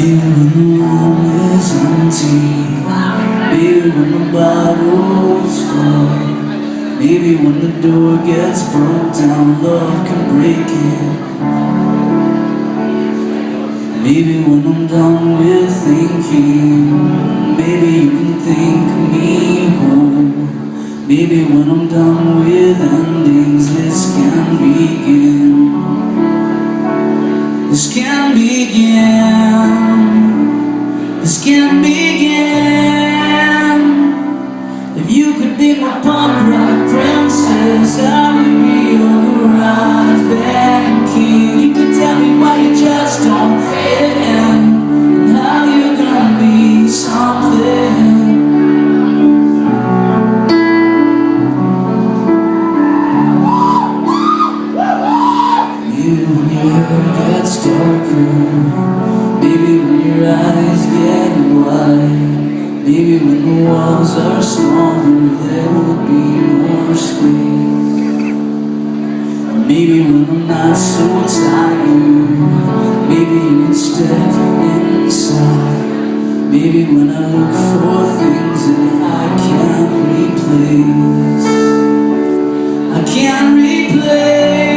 Maybe when the room is empty, maybe when the bottles fall, maybe when the door gets broke down, love can break it. Maybe when I'm done with thinking, maybe you can think me whole. Maybe when I'm done with endings, this can begin. This can begin. This can begin. If you could be my punk rock princess, I would be your garage band king. You could tell me why you just don't fit in, and how you're gonna be something. Maybe when your hair gets darker, maybe when your eyes get wide, maybe when the walls are smaller, there will be more space. And maybe when I'm not so tired, maybe you can step inside. Maybe when I look for things that I can't replace, I can't replace,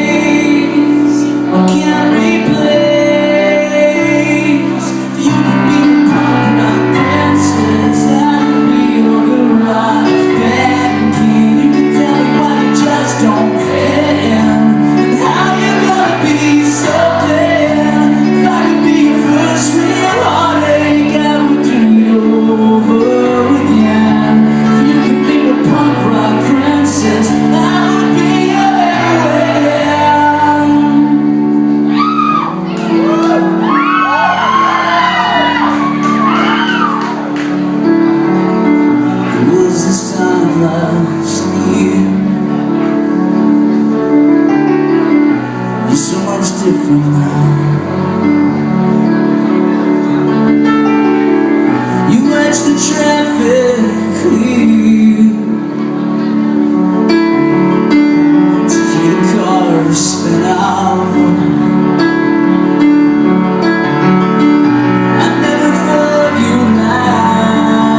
I can't replace. If you could be the punk rock princess, I would be your garage band king. You could tell me why you just don't fit in, and how you're gonna be so dead. If I could be your first real heartache, I would do it over again. If you could be the punk rock princess, I would be your heroine. It was this time last year. You're so much different now. You watch the traffic clear to hear the cars spin out. I never thought you'd last.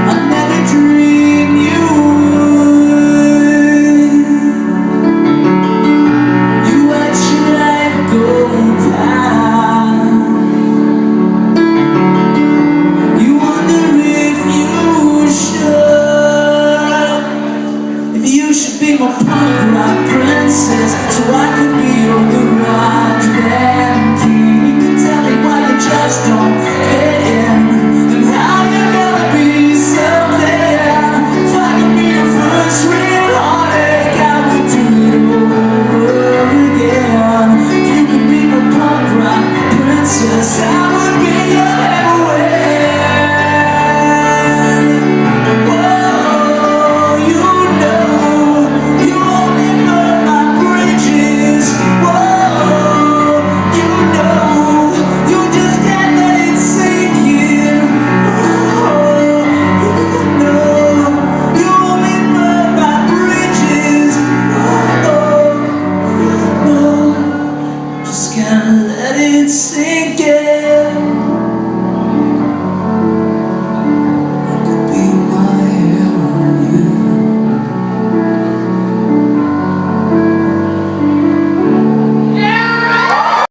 I never dreamed you would. You watch your life go down. You wonder if you should be my punk rock princess, so I could be